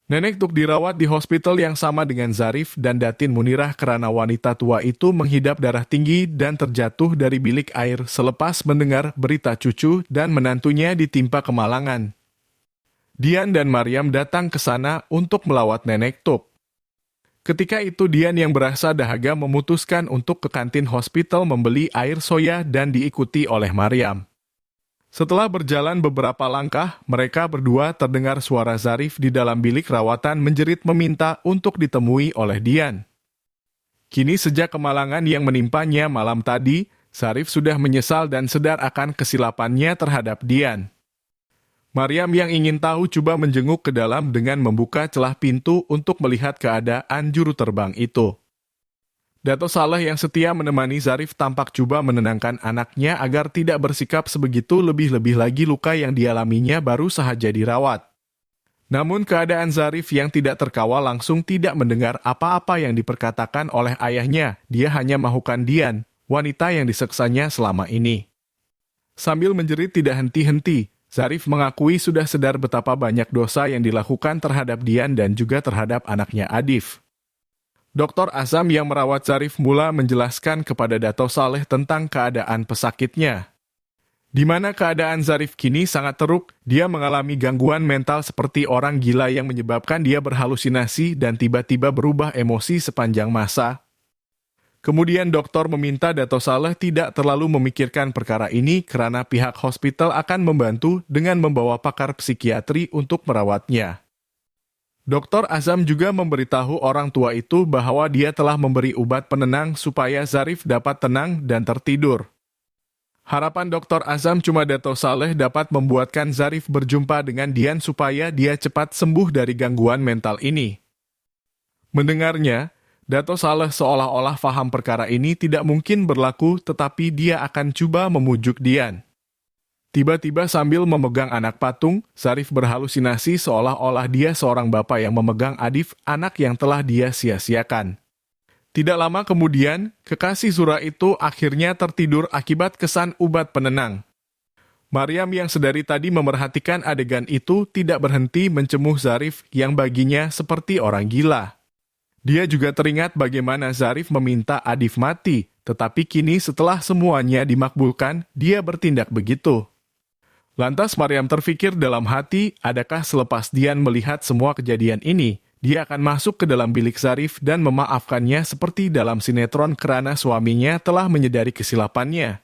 Nenek Tuk dirawat di hospital yang sama dengan Zarif dan Datin Munirah karena wanita tua itu menghidap darah tinggi dan terjatuh dari bilik air selepas mendengar berita cucu dan menantunya ditimpa kemalangan. Dian dan Mariam datang ke sana untuk melawat Nenek Tuk. Ketika itu Dian yang berasa dahaga memutuskan untuk ke kantin hospital membeli air soya dan diikuti oleh Mariam. Setelah berjalan beberapa langkah, mereka berdua terdengar suara Zarif di dalam bilik rawatan menjerit meminta untuk ditemui oleh Dian. Kini sejak kemalangan yang menimpanya malam tadi, Zarif sudah menyesal dan sadar akan kesilapannya terhadap Dian. Mariam yang ingin tahu coba menjenguk ke dalam dengan membuka celah pintu untuk melihat keadaan juru terbang itu. Dato Saleh yang setia menemani Zarif tampak coba menenangkan anaknya agar tidak bersikap sebegitu, lebih-lebih lagi luka yang dialaminya baru saja dirawat. Namun keadaan Zarif yang tidak terkawal langsung tidak mendengar apa-apa yang diperkatakan oleh ayahnya, dia hanya mahukan Dian, wanita yang diseksanya selama ini. Sambil menjerit tidak henti-henti, Zarif mengakui sudah sadar betapa banyak dosa yang dilakukan terhadap Dian dan juga terhadap anaknya Adif. Dr. Azam yang merawat Zarif mula menjelaskan kepada Dato Saleh tentang keadaan pesakitnya. Di mana keadaan Zarif kini sangat teruk, dia mengalami gangguan mental seperti orang gila yang menyebabkan dia berhalusinasi dan tiba-tiba berubah emosi sepanjang masa. Kemudian dokter meminta Dato Saleh tidak terlalu memikirkan perkara ini karena pihak hospital akan membantu dengan membawa pakar psikiatri untuk merawatnya. Dr. Azam juga memberitahu orang tua itu bahwa dia telah memberi obat penenang supaya Zarif dapat tenang dan tertidur. Harapan Dr. Azam cuma Dato Saleh dapat membuatkan Zarif berjumpa dengan Dian supaya dia cepat sembuh dari gangguan mental ini. Mendengarnya, Dato Saleh seolah-olah faham perkara ini tidak mungkin berlaku tetapi dia akan coba memujuk Dian. Tiba-tiba sambil memegang anak patung, Zarif berhalusinasi seolah-olah dia seorang bapak yang memegang Adif, anak yang telah dia sia-siakan. Tidak lama kemudian, kekasih Zura itu akhirnya tertidur akibat kesan obat penenang. Mariam yang sedari tadi memerhatikan adegan itu tidak berhenti mencemuh Zarif yang baginya seperti orang gila. Dia juga teringat bagaimana Zarif meminta Adif mati, tetapi kini setelah semuanya dimakbulkan, dia bertindak begitu. Lantas Mariam terfikir dalam hati, adakah selepas Dian melihat semua kejadian ini, dia akan masuk ke dalam bilik Zarif dan memaafkannya seperti dalam sinetron karena suaminya telah menyadari kesilapannya.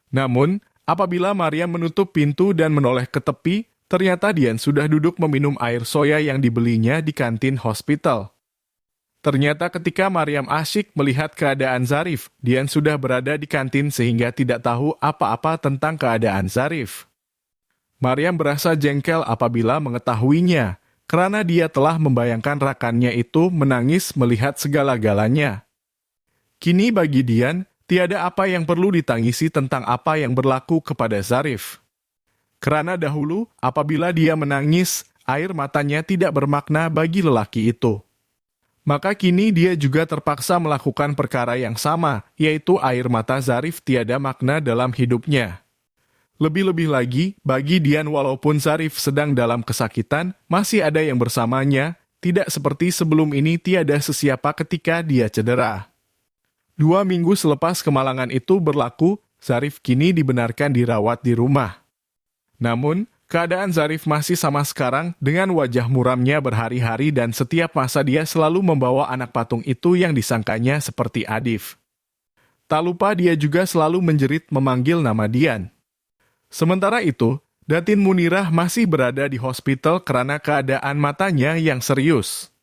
Namun, apabila Mariam menutup pintu dan menoleh ke tepi, ternyata Dian sudah duduk meminum air soya yang dibelinya di kantin hospital. Ternyata ketika Mariam asyik melihat keadaan Zarif, Dian sudah berada di kantin sehingga tidak tahu apa-apa tentang keadaan Zarif. Mariam berasa jengkel apabila mengetahuinya, karena dia telah membayangkan rakannya itu menangis melihat segala-galanya. Kini bagi Dian, tiada apa yang perlu ditangisi tentang apa yang berlaku kepada Zarif. Karena dahulu, apabila dia menangis, air matanya tidak bermakna bagi lelaki itu. Maka kini dia juga terpaksa melakukan perkara yang sama, yaitu air mata Zarif tiada makna dalam hidupnya. Lebih-lebih lagi, bagi Dian walaupun Zarif sedang dalam kesakitan, masih ada yang bersamanya, tidak seperti sebelum ini tiada sesiapa ketika dia cedera. 2 minggu selepas kemalangan itu berlaku, Zarif kini dibenarkan dirawat di rumah. Namun, keadaan Zarif masih sama sekarang dengan wajah muramnya berhari-hari dan setiap masa dia selalu membawa anak patung itu yang disangkanya seperti Adif. Tak lupa dia juga selalu menjerit memanggil nama Dian. Sementara itu, Datin Munirah masih berada di hospital karena keadaan matanya yang serius.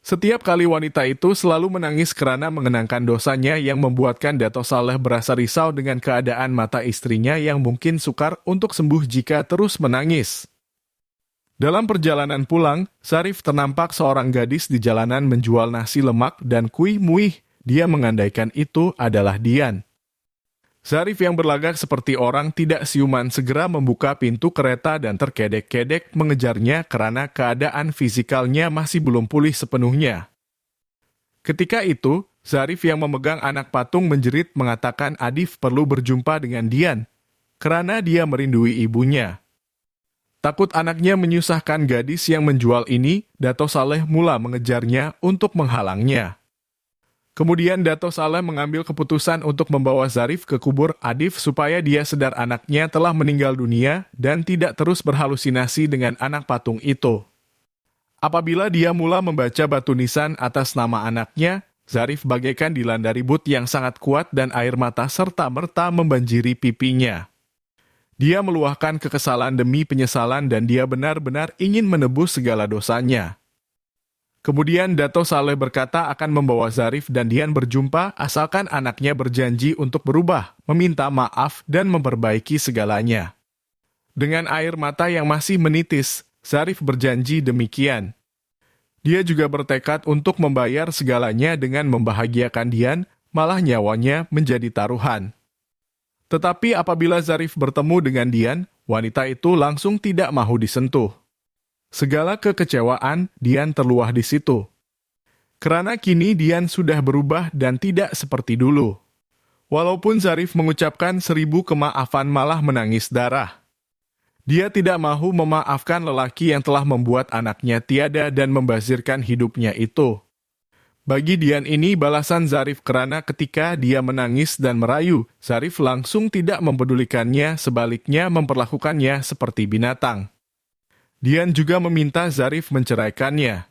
Setiap kali wanita itu selalu menangis karena mengenangkan dosanya yang membuatkan Dato Saleh berasa risau dengan keadaan mata istrinya yang mungkin sukar untuk sembuh jika terus menangis. Dalam perjalanan pulang, Zarif ternampak seorang gadis di jalanan menjual nasi lemak dan kuih muih. Dia mengandaikan itu adalah Dian. Zarif yang berlagak seperti orang tidak siuman segera membuka pintu kereta dan terkedek-kedek mengejarnya karena keadaan fisikalnya masih belum pulih sepenuhnya. Ketika itu, Zarif yang memegang anak patung menjerit mengatakan Adif perlu berjumpa dengan Dian, karena dia merindui ibunya. Takut anaknya menyusahkan gadis yang menjual ini, Dato Saleh mula mengejarnya untuk menghalangnya. Kemudian Dato Saleh mengambil keputusan untuk membawa Zarif ke kubur Adif supaya dia sadar anaknya telah meninggal dunia dan tidak terus berhalusinasi dengan anak patung itu. Apabila dia mula membaca batu nisan atas nama anaknya, Zarif bagaikan dilanda ribut yang sangat kuat dan air mata serta-merta membanjiri pipinya. Dia meluahkan kekesalan demi penyesalan dan dia benar-benar ingin menebus segala dosanya. Kemudian Dato Saleh berkata akan membawa Zarif dan Dian berjumpa asalkan anaknya berjanji untuk berubah, meminta maaf dan memperbaiki segalanya. Dengan air mata yang masih menitis, Zarif berjanji demikian. Dia juga bertekad untuk membayar segalanya dengan membahagiakan Dian, malah nyawanya menjadi taruhan. Tetapi apabila Zarif bertemu dengan Dian, wanita itu langsung tidak mau disentuh. Segala kekecewaan Dian terluah di situ. Karena kini Dian sudah berubah dan tidak seperti dulu. Walaupun Zarif mengucapkan 1000 kemaafan malah menangis darah. Dia tidak mahu memaafkan lelaki yang telah membuat anaknya tiada dan membazirkan hidupnya itu. Bagi Dian ini balasan Zarif karena ketika dia menangis dan merayu, Zarif langsung tidak mempedulikannya, sebaliknya memperlakukannya seperti binatang. Dian juga meminta Zarif menceraikannya.